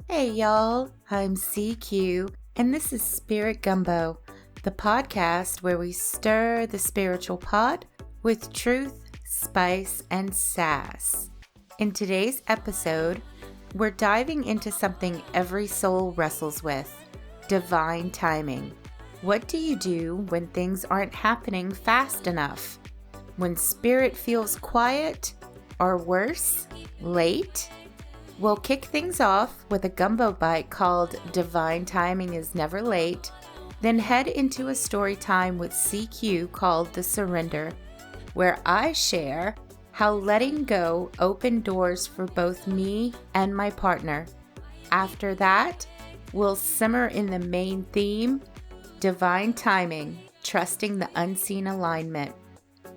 Hey y'all, I'm CQ, and this is Spirit Gumbo, the podcast where we stir the spiritual pot with truth, spice, and sass. In today's episode, we're diving into something every soul wrestles with: divine timing. What do you do when things aren't happening fast enough? When spirit feels quiet, or worse, late? We'll kick things off with a gumbo bite called Divine Timing is Never Late, then head into a story time with CQ called The Surrender, where I share how letting go opened doors for both me and my partner. After that, we'll simmer in the main theme, Divine Timing, Trusting the Unseen Alignment.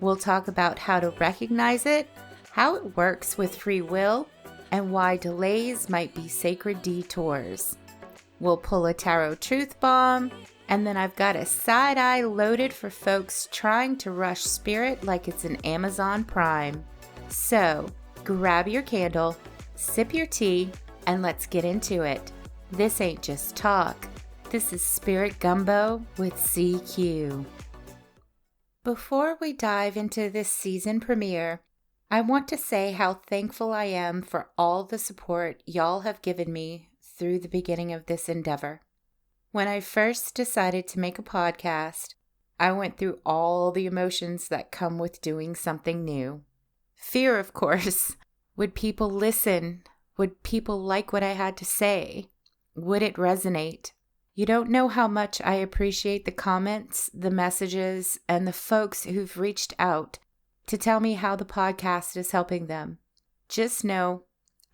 We'll talk about how to recognize it, how it works with free will, and why delays might be sacred detours. We'll pull a tarot truth bomb, and then I've got a side eye loaded for folks trying to rush spirit like it's an Amazon Prime. So, grab your candle, sip your tea, and let's get into it. This ain't just talk. This is Spirit Gumbo with CQ. Before we dive into this season premiere, I want to say how thankful I am for all the support y'all have given me through the beginning of this endeavor. When I first decided to make a podcast, I went through all the emotions that come with doing something new. Fear, of course. Would people listen? Would people like what I had to say? Would it resonate? You don't know how much I appreciate the comments, the messages, and the folks who've reached out to tell me how the podcast is helping them. Just know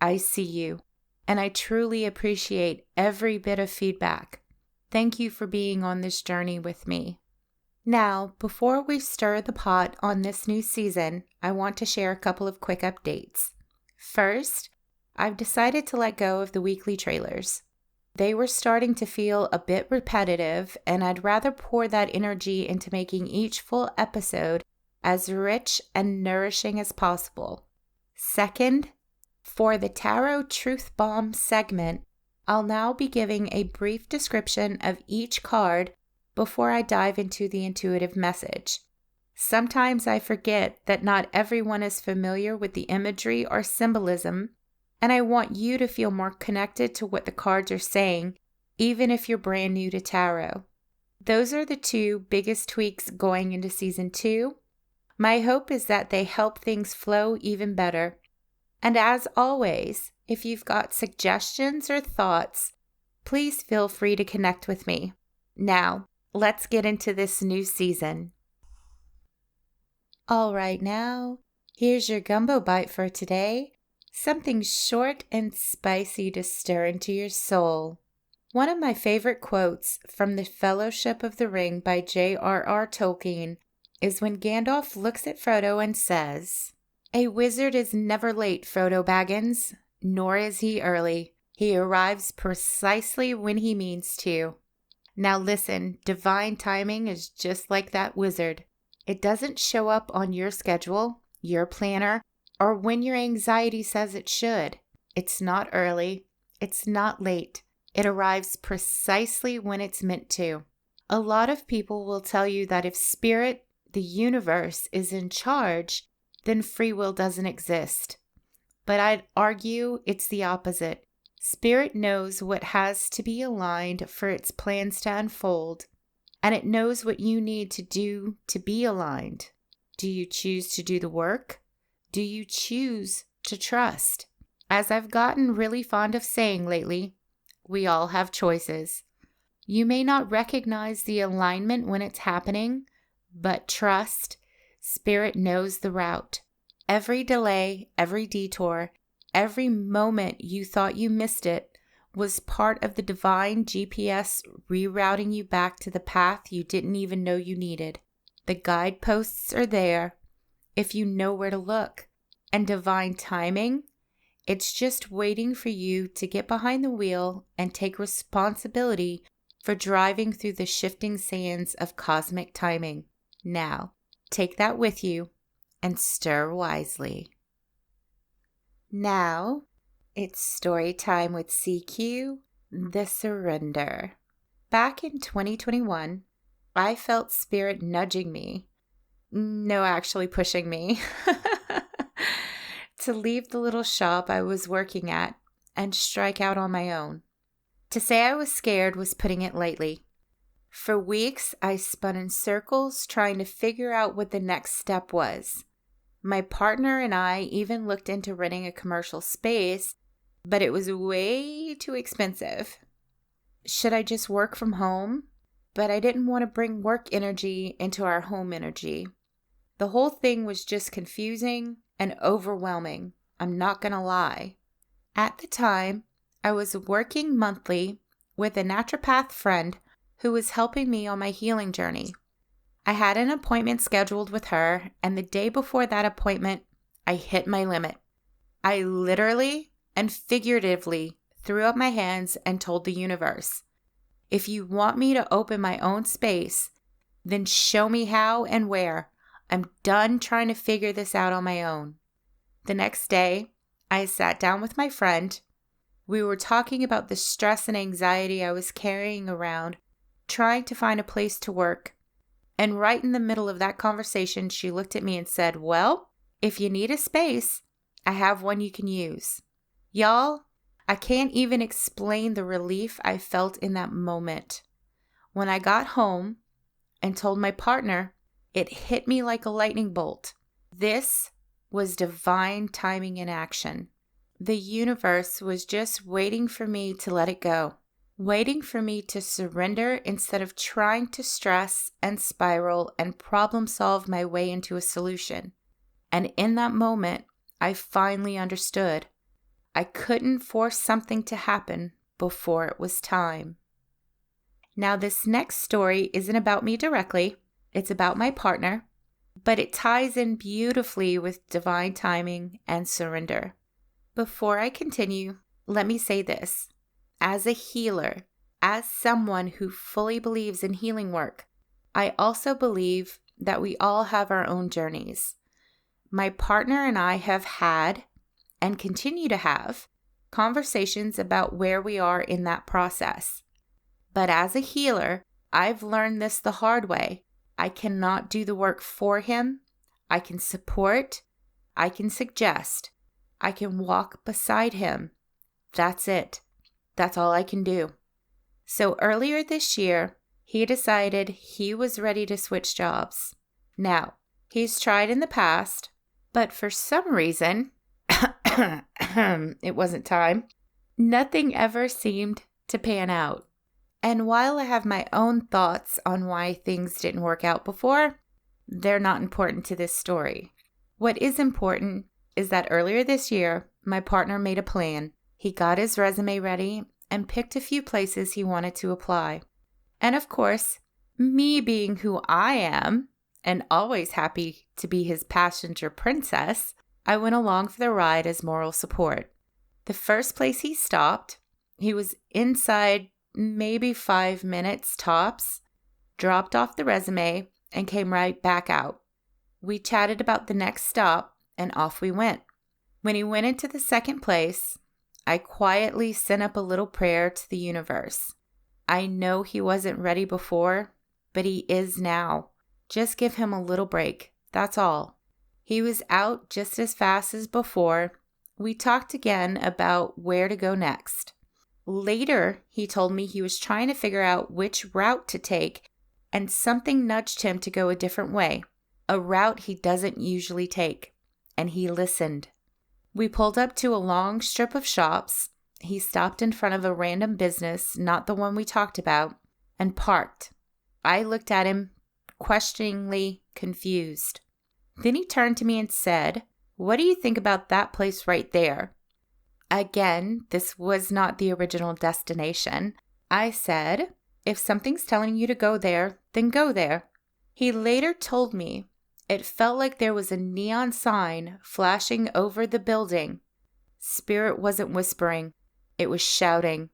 I see you, and I truly appreciate every bit of feedback. Thank you for being on this journey with me. Now, before we stir the pot on this new season, I want to share a couple of quick updates. First, I've decided to let go of the weekly trailers. They were starting to feel a bit repetitive, and I'd rather pour that energy into making each full episode as rich and nourishing as possible. Second, for the Tarot Truth Bomb segment, I'll now be giving a brief description of each card before I dive into the intuitive message. Sometimes I forget that not everyone is familiar with the imagery or symbolism, and I want you to feel more connected to what the cards are saying, even if you're brand new to tarot. Those are the two biggest tweaks going into season 2. My hope is that they help things flow even better. And as always, if you've got suggestions or thoughts, please feel free to connect with me. Now, let's get into this new season. All right, now, here's your gumbo bite for today. Something short and spicy to stir into your soul. One of my favorite quotes from The Fellowship of the Ring by J.R.R. Tolkien is when Gandalf looks at Frodo and says, "A wizard is never late, Frodo Baggins, nor is he early. He arrives precisely when he means to." Now listen, divine timing is just like that wizard. It doesn't show up on your schedule, your planner, or when your anxiety says it should. It's not early. It's not late. It arrives precisely when it's meant to. A lot of people will tell you that if spirit, the universe, is in charge, then free will doesn't exist. But I'd argue it's the opposite. Spirit knows what has to be aligned for its plans to unfold, and it knows what you need to do to be aligned. Do you choose to do the work? Do you choose to trust? As I've gotten really fond of saying lately, we all have choices. You may not recognize the alignment when it's happening, but trust, Spirit knows the route. Every delay, every detour, every moment you thought you missed it was part of the divine GPS rerouting you back to the path you didn't even know you needed. The guideposts are there if you know where to look. And divine timing, it's just waiting for you to get behind the wheel and take responsibility for driving through the shifting sands of cosmic timing. Now, take that with you and stir wisely. Now, It's story time with CQ, The Surrender. Back in 2021, I felt Spirit nudging me. No, actually pushing me. To leave the little shop I was working at and strike out on my own. To say I was scared was putting it lightly. For weeks, I spun in circles trying to figure out what the next step was. My partner and I even looked into renting a commercial space, but it was way too expensive. Should I just work from home? But I didn't want to bring work energy into our home energy. The whole thing was just confusing and overwhelming. I'm not going to lie. At the time, I was working monthly with a naturopath friend who was helping me on my healing journey. I had an appointment scheduled with her, and the day before that appointment, I hit my limit. I literally and figuratively threw up my hands and told the universe, if you want me to open my own space, then show me how and where. I'm done trying to figure this out on my own. The next day, I sat down with my friend. We were talking about the stress and anxiety I was carrying around, trying to find a place to work. And right in the middle of that conversation, she looked at me and said, well, if you need a space, I have one you can use. Y'all, I can't even explain the relief I felt in that moment. When I got home and told my partner, it hit me like a lightning bolt. This was divine timing in action. The universe was just waiting for me to let it go, waiting for me to surrender instead of trying to stress and spiral and problem solve my way into a solution. And in that moment, I finally understood. I couldn't force something to happen before it was time. Now, this next story isn't about me directly. It's about my partner, but it ties in beautifully with divine timing and surrender. Before I continue, let me say this. As a healer, as someone who fully believes in healing work, I also believe that we all have our own journeys. My partner and I have had and continue to have conversations about where we are in that process. But as a healer, I've learned this the hard way. I cannot do the work for him. I can support. I can suggest. I can walk beside him. That's it. That's all I can do. So earlier this year, he decided he was ready to switch jobs. Now, he's tried in the past, but for some reason, it wasn't time. Nothing ever seemed to pan out. And while I have my own thoughts on why things didn't work out before, they're not important to this story. What is important is that earlier this year, my partner made a plan. He got his resume ready and picked a few places he wanted to apply. And of course, me being who I am, and always happy to be his passenger princess, I went along for the ride as moral support. The first place he stopped, he was inside maybe 5 minutes tops, dropped off the resume, and came right back out. We chatted about the next stop, and off we went. When he went into the second place, I quietly sent up a little prayer to the universe. I know he wasn't ready before, but he is now. Just give him a little break, that's all. He was out just as fast as before. We talked again about where to go next. Later, he told me he was trying to figure out which route to take, and something nudged him to go a different way, a route he doesn't usually take, and he listened. We pulled up to a long strip of shops. He stopped in front of a random business, not the one we talked about, and parked. I looked at him, questioningly confused. Then he turned to me and said, "What do you think about that place right there?" Again, this was not the original destination. I said, "If something's telling you to go there, then go there." He later told me it felt like there was a neon sign flashing over the building. Spirit wasn't whispering, it was shouting.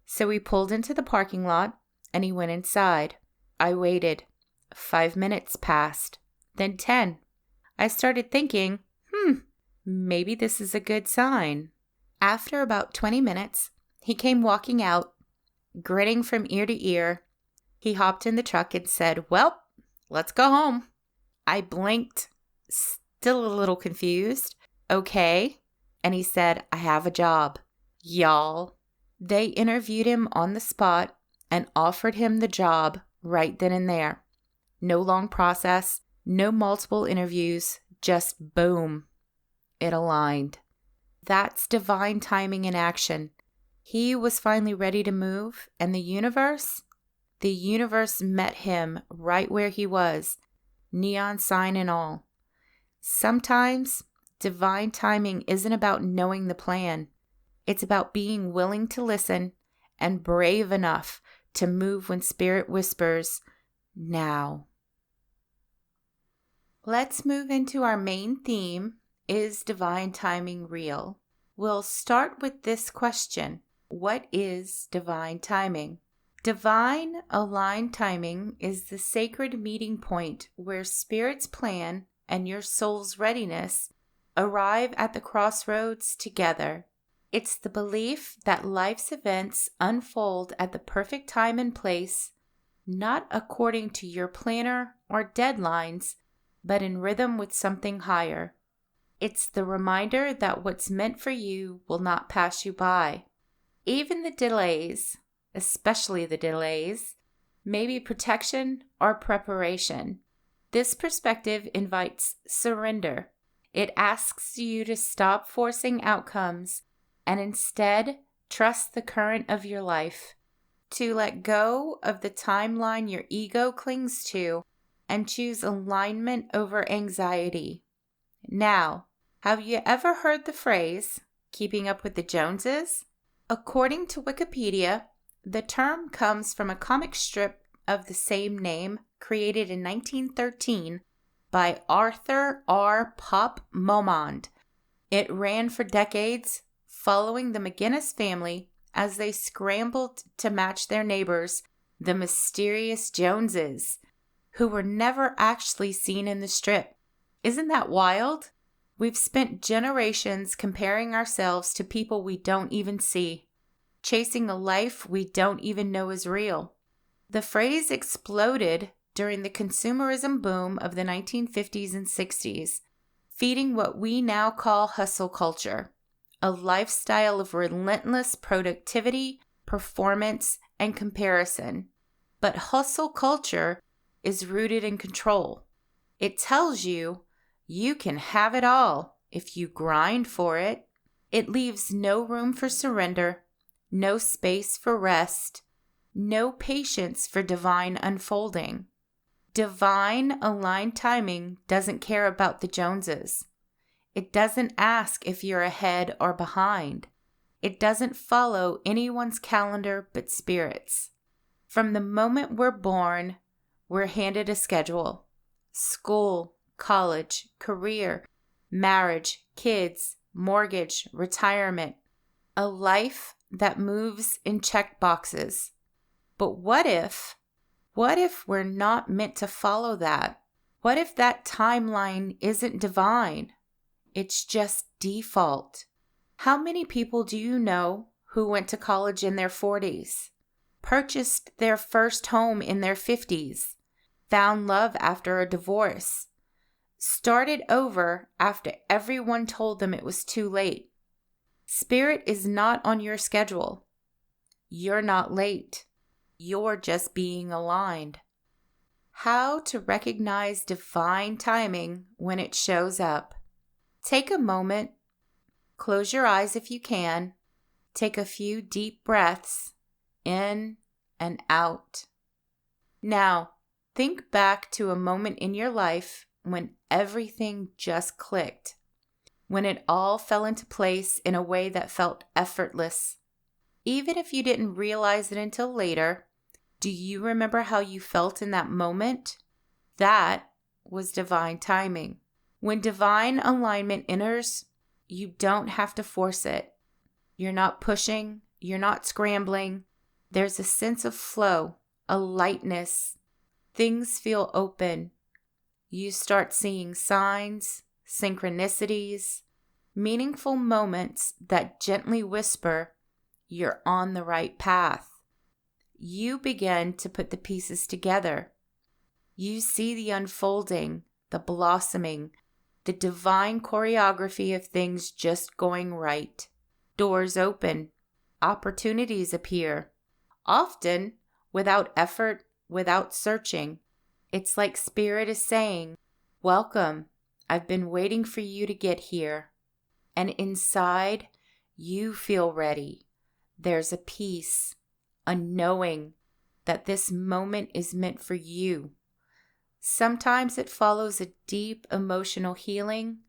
So we pulled into the parking lot and he went inside. I waited. 5 minutes passed, then 10. I started thinking, maybe this is a good sign. After about 20 minutes, he came walking out, grinning from ear to ear. He hopped in the truck and said, "Well, let's go home." I blinked, still a little confused. "Okay." And he said, "I have a job." Y'all. They interviewed him on the spot and offered him the job right then and there. No long process, no multiple interviews, just boom. It aligned. That's divine timing in action. He was finally ready to move, and the universe met him right where he was, neon sign and all. Sometimes divine timing isn't about knowing the plan. It's about being willing to listen and brave enough to move when Spirit whispers, "Now." Let's move into our main theme. Is divine timing real? We'll start with this question. What is divine timing? Divine aligned timing is the sacred meeting point where Spirit's plan and your soul's readiness arrive at the crossroads together. It's the belief that life's events unfold at the perfect time and place, not according to your planner or deadlines, but in rhythm with something higher. It's the reminder that what's meant for you will not pass you by. Even the delays, especially the delays, may be protection or preparation. This perspective invites surrender. It asks you to stop forcing outcomes and instead trust the current of your life, to let go of the timeline your ego clings to and choose alignment over anxiety. Now, have you ever heard the phrase, keeping up with the Joneses? According to Wikipedia, the term comes from a comic strip of the same name created in 1913 by Arthur R. Pop Momond. It ran for decades, following the McGinnis family as they scrambled to match their neighbors, the mysterious Joneses, who were never actually seen in the strip. Isn't that wild? We've spent generations comparing ourselves to people we don't even see, chasing a life we don't even know is real. The phrase exploded during the consumerism boom of the 1950s and 60s, feeding what we now call hustle culture, a lifestyle of relentless productivity, performance, and comparison. But hustle culture is rooted in control. It tells you you can have it all if you grind for it. It leaves no room for surrender, no space for rest, no patience for divine unfolding. Divine aligned timing doesn't care about the Joneses. It doesn't ask if you're ahead or behind. It doesn't follow anyone's calendar but Spirit's. From the moment we're born, we're handed a schedule. School, college, career, marriage, kids, mortgage, retirement. A life that moves in check boxes. But what if we're not meant to follow that? What if that timeline isn't divine? It's just default. How many people do you know who went to college in their 40s, purchased their first home in their 50s, found love after a divorce, started over after everyone told them it was too late? Spirit is not on your schedule. You're not late. You're just being aligned. How to recognize divine timing when it shows up. Take a moment. Close your eyes if you can. Take a few deep breaths in and out. Now, think back to a moment in your life when everything just clicked, when it all fell into place in a way that felt effortless. Even if you didn't realize it until later, do you remember how you felt in that moment? That was divine timing. When divine alignment enters, you don't have to force it. You're not pushing, you're not scrambling. There's a sense of flow, a lightness. Things feel open. You start seeing signs, synchronicities, Meaningful moments that gently whisper, you're on the right path. You begin to put the pieces together. You see the unfolding, the blossoming, the divine choreography of things just going right. Doors open, opportunities appear, often without effort, without searching. It's like Spirit is saying, welcome, I've been waiting for you to get here. And inside, you feel ready. There's a peace, a knowing that this moment is meant for you. Sometimes it follows a deep emotional healing.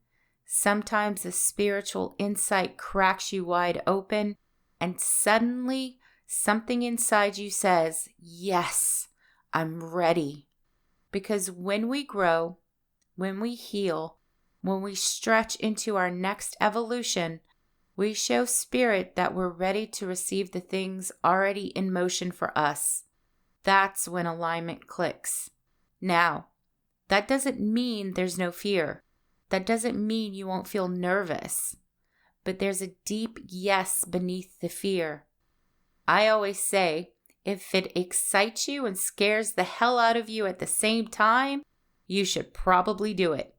Sometimes a spiritual insight cracks you wide open, and suddenly something inside you says, yes, I'm ready. Because when we grow, when we heal, when we stretch into our next evolution, we show Spirit that we're ready to receive the things already in motion for us. That's when alignment clicks. Now, that doesn't mean there's no fear. That doesn't mean you won't feel nervous. But there's a deep yes beneath the fear. I always say, if it excites you and scares the hell out of you at the same time, you should probably do it.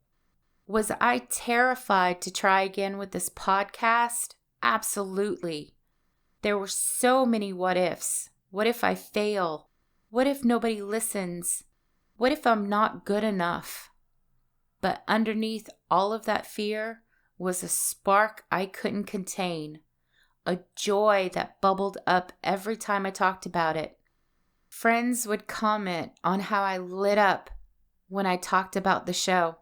Was I terrified to try again with this podcast? Absolutely. There were so many what ifs. What if I fail? What if nobody listens? What if I'm not good enough? But underneath all of that fear was a spark I couldn't contain, a joy that bubbled up every time I talked about it. Friends would comment on how I lit up when I talked about the show.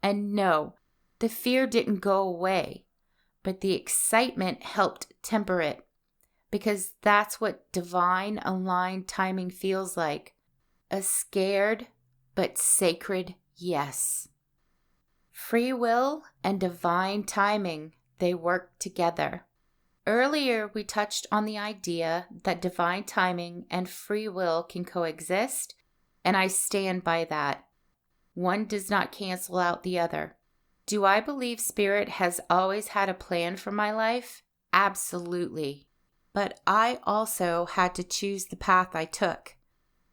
And no, the fear didn't go away, but the excitement helped temper it, because that's what divine aligned timing feels like. A scared but sacred yes. Free will and divine timing, they work together. Earlier, we touched on the idea that divine timing and free will can coexist, and I stand by that. One does not cancel out the other. Do I believe Spirit has always had a plan for my life? Absolutely. But I also had to choose the path I took.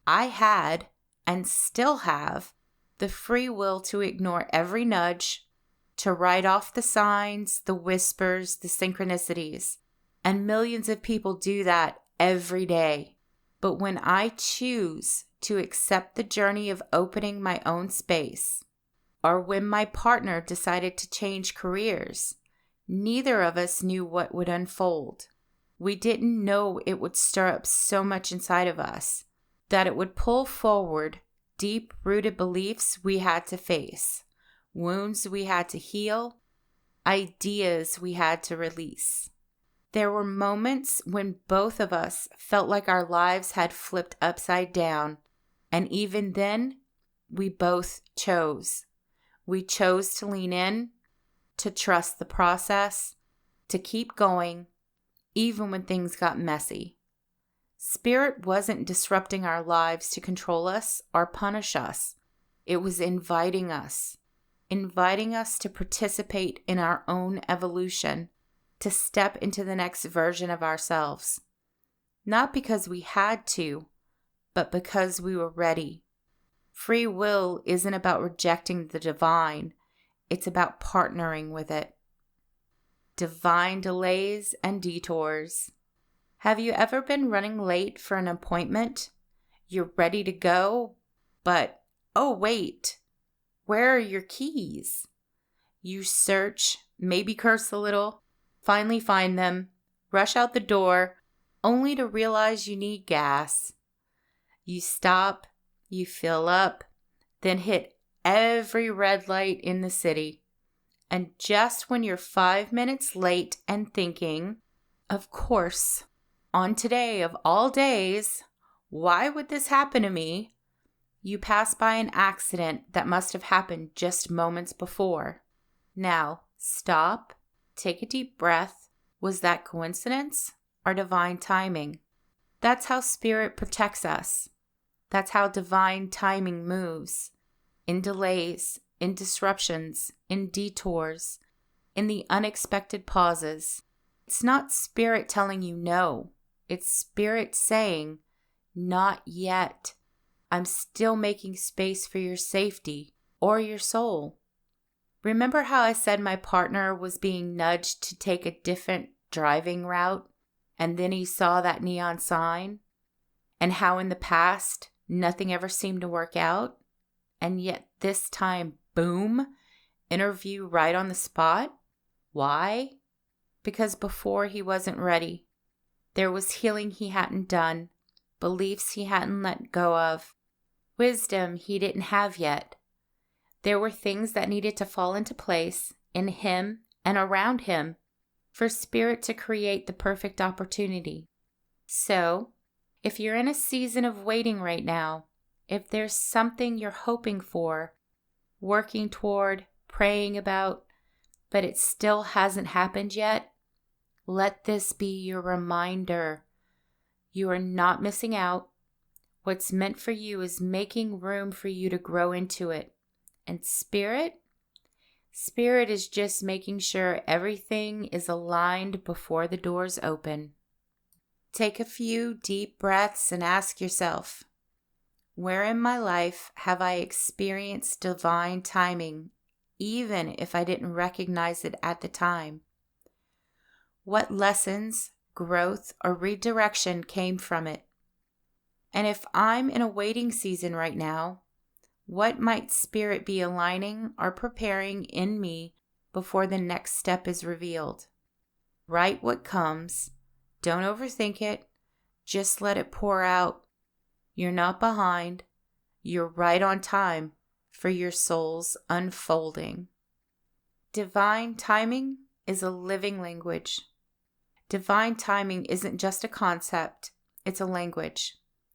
I had, and still have, the free will to ignore every nudge, to write off the signs, the whispers, the synchronicities. And millions of people do that every day. But when I choose to accept the journey of opening my own space, or when my partner decided to change careers, neither of us knew what would unfold. We didn't know it would stir up so much inside of us, that it would pull forward deep-rooted beliefs we had to face, wounds we had to heal, ideas we had to release. There were moments when both of us felt like our lives had flipped upside down, and even then, we both chose. We chose to lean in, to trust the process, to keep going, even when things got messy. Spirit wasn't disrupting our lives to control us or punish us. It was inviting us to participate in our own evolution, to step into the next version of ourselves. Not because we had to, but because we were ready. Free will isn't about rejecting the divine. It's about partnering with it. Divine delays and detours. Have you ever been running late for an appointment? You're ready to go, but, oh wait, where are your keys? You search, maybe curse a little, finally find them, rush out the door, only to realize you need gas. You stop, you fill up, then hit every red light in the city. And just when you're 5 minutes late and thinking, of course, on today of all days, why would this happen to me? You pass by an accident that must have happened just moments before. Now, stop, take a deep breath. Was that coincidence or divine timing? That's how Spirit protects us. That's how divine timing moves. In delays, in disruptions, in detours. in the unexpected pauses. It's not Spirit telling you no. It's Spirit saying, not yet. I'm still making space for your safety or your soul. Remember how I said my partner was being nudged to take a different driving route, and then he saw that neon sign? And how in the past, nothing ever seemed to work out? And yet this time, boom, interview right on the spot? Why? Because before he wasn't ready. There was healing he hadn't done, beliefs he hadn't let go of, wisdom he didn't have yet. There were things that needed to fall into place in him and around him for Spirit to create the perfect opportunity. So, if you're in a season of waiting right now, if there's something you're hoping for, working toward, praying about, but it still hasn't happened yet, let this be your reminder. You are not missing out. What's meant for you is making room for you to grow into it. And Spirit is just making sure everything is aligned before the doors open. Take a few deep breaths and ask yourself, where in my life have I experienced divine timing, even if I didn't recognize it at the time? What lessons, growth, or redirection came from it? And if I'm in a waiting season right now, what might Spirit be aligning or preparing in me before the next step is revealed? Write what comes. Don't overthink it. Just let it pour out. You're not behind. You're right on time for your soul's unfolding. Divine timing is a living language. Divine timing isn't just a concept. It's a language.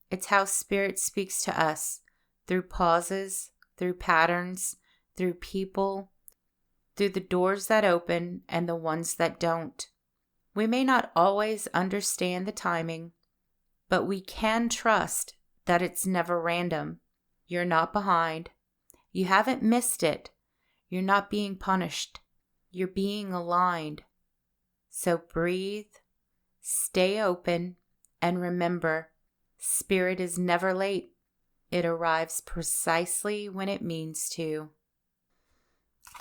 It's how Spirit speaks to us. Through pauses, through patterns, through people, through the doors that open and the ones that don't. We may not always understand the timing, but we can trust that it's never random. You're not behind. You haven't missed it. You're not being punished. You're being aligned. So breathe, stay open, and remember, Spirit is never late. It arrives precisely when it means to.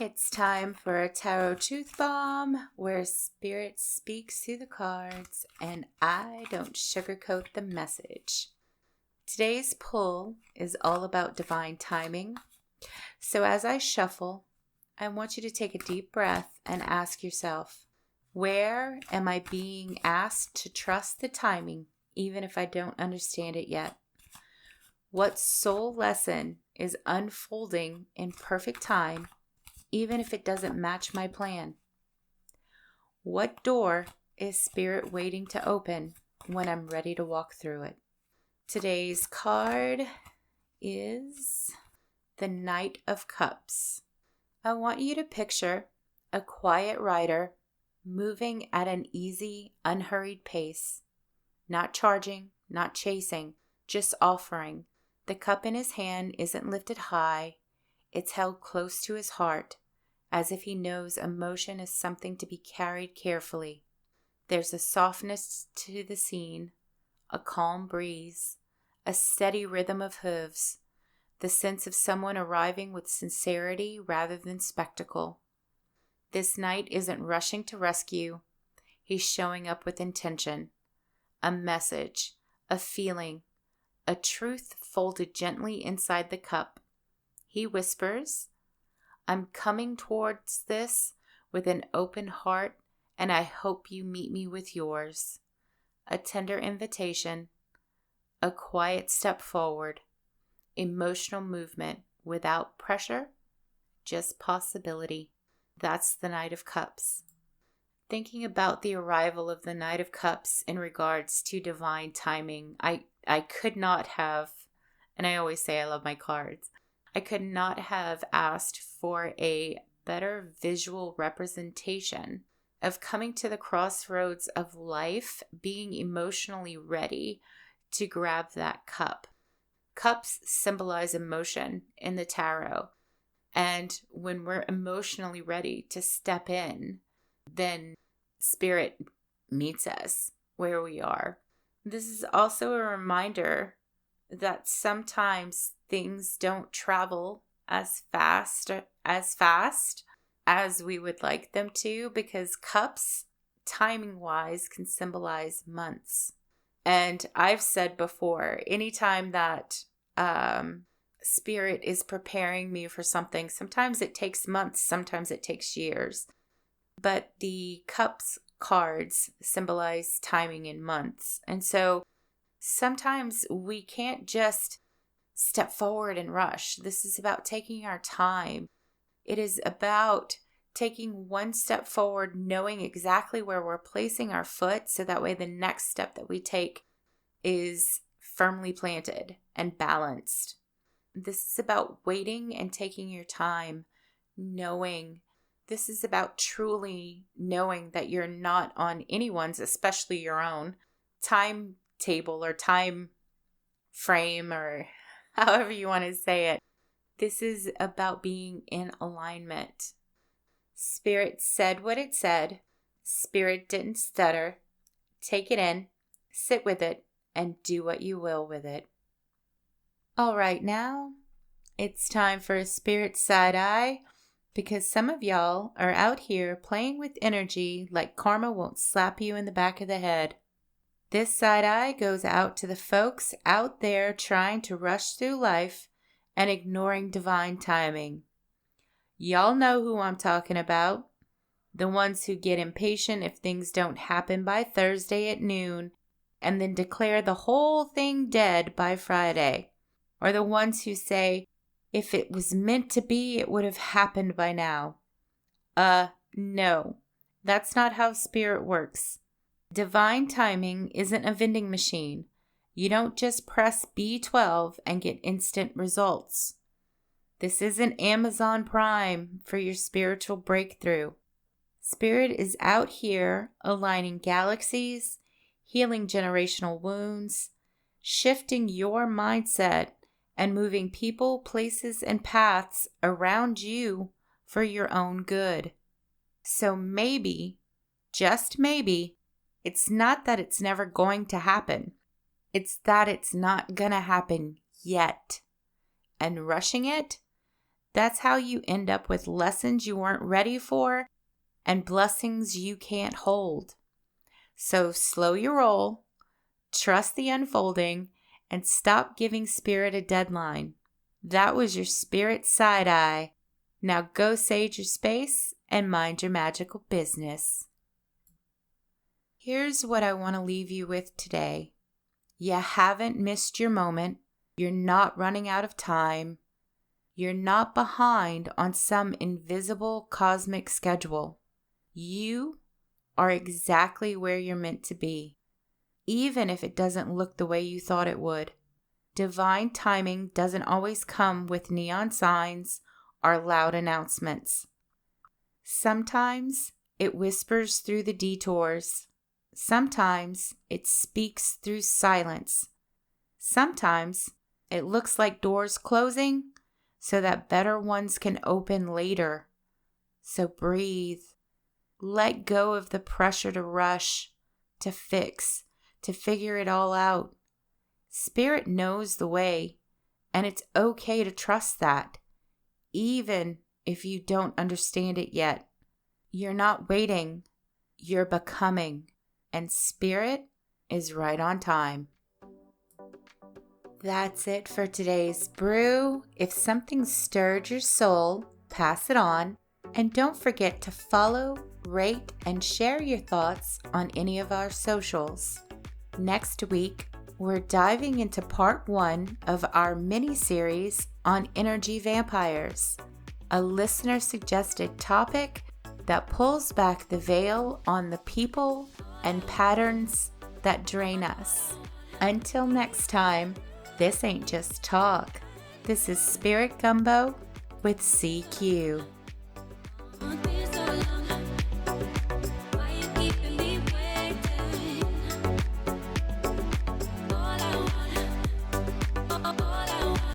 It's time for a Tarot Truth Bomb, where Spirit speaks through the cards and I don't sugarcoat the message. Today's pull is all about divine timing. So as I shuffle, I want you to take a deep breath and ask yourself, where am I being asked to trust the timing, even if I don't understand it yet? What soul lesson is unfolding in perfect time, even if it doesn't match my plan? What door is Spirit waiting to open when I'm ready to walk through it? Today's card is the Knight of Cups. I want you to picture a quiet rider moving at an easy, unhurried pace, not charging, not chasing, just offering. The cup in his hand isn't lifted high, it's held close to his heart, as if he knows emotion is something to be carried carefully. There's a softness to the scene, a calm breeze, a steady rhythm of hooves, the sense of someone arriving with sincerity rather than spectacle. This knight isn't rushing to rescue, he's showing up with intention, a message, a feeling, a truth folded gently inside the cup. He whispers, I'm coming towards this with an open heart, and I hope you meet me with yours. A tender invitation, a quiet step forward, emotional movement without pressure, just possibility. That's the Knight of Cups. Thinking about the arrival of the Knight of Cups in regards to divine timing, I could not have, and I always say I love my cards, I could not have asked for a better visual representation of coming to the crossroads of life, being emotionally ready to grab that cup. Cups symbolize emotion in the tarot, And when we're emotionally ready to step in, then Spirit meets us where we are. This is also a reminder that sometimes things don't travel as fast as we would like them to, because cups, timing-wise, can symbolize months. And I've said before, anytime that Spirit is preparing me for something, sometimes it takes months, sometimes it takes years. But the cups cards symbolize timing in months. And so sometimes we can't just step forward and rush. This is about taking our time. It is about taking one step forward, knowing exactly where we're placing our foot, so that way the next step that we take is firmly planted and balanced. This is about waiting and taking your time, knowing. This is about truly knowing that you're not on anyone's, especially your own, timetable or time frame, or however you want to say it. This is about being in alignment. Spirit said what it said. Spirit didn't stutter. Take it in, sit with it, and do what you will with it. All right, now it's time for a Spirit side eye, because some of y'all are out here playing with energy like karma won't slap you in the back of the head. This side eye goes out to the folks out there trying to rush through life and ignoring divine timing. Y'all know who I'm talking about. The ones who get impatient if things don't happen by Thursday at noon and then declare the whole thing dead by Friday. Or the ones who say, if it was meant to be, it would have happened by now. No. That's not how Spirit works. Divine timing isn't a vending machine. You don't just press B12 and get instant results. This isn't Amazon Prime for your spiritual breakthrough. Spirit is out here aligning galaxies, healing generational wounds, shifting your mindset, and moving people, places, and paths around you for your own good. So maybe, just maybe, it's not that it's never going to happen. It's that it's not gonna happen yet. And rushing it, that's how you end up with lessons you weren't ready for and blessings you can't hold. So slow your roll, trust the unfolding, and stop giving Spirit a deadline. That was your Spirit side eye. Now go sage your space and mind your magical business. Here's what I want to leave you with today. You haven't missed your moment. You're not running out of time. You're not behind on some invisible cosmic schedule. You are exactly where you're meant to be, even if it doesn't look the way you thought it would. Divine timing doesn't always come with neon signs or loud announcements. Sometimes it whispers through the detours. Sometimes it speaks through silence. Sometimes it looks like doors closing so that better ones can open later. So breathe. Let go of the pressure to rush, to fix, to figure it all out. Spirit knows the way, and it's okay to trust that, even if you don't understand it yet. You're not waiting, you're becoming, and Spirit is right on time. That's it for today's brew. If something stirred your soul, pass it on. And don't forget to follow, rate, and share your thoughts on any of our socials. Next week, we're diving into part 1 of our mini-series on energy vampires, a listener-suggested topic that pulls back the veil on the people and patterns that drain us. Until next time, this ain't just talk. This is Spirit Gumbo with CQ.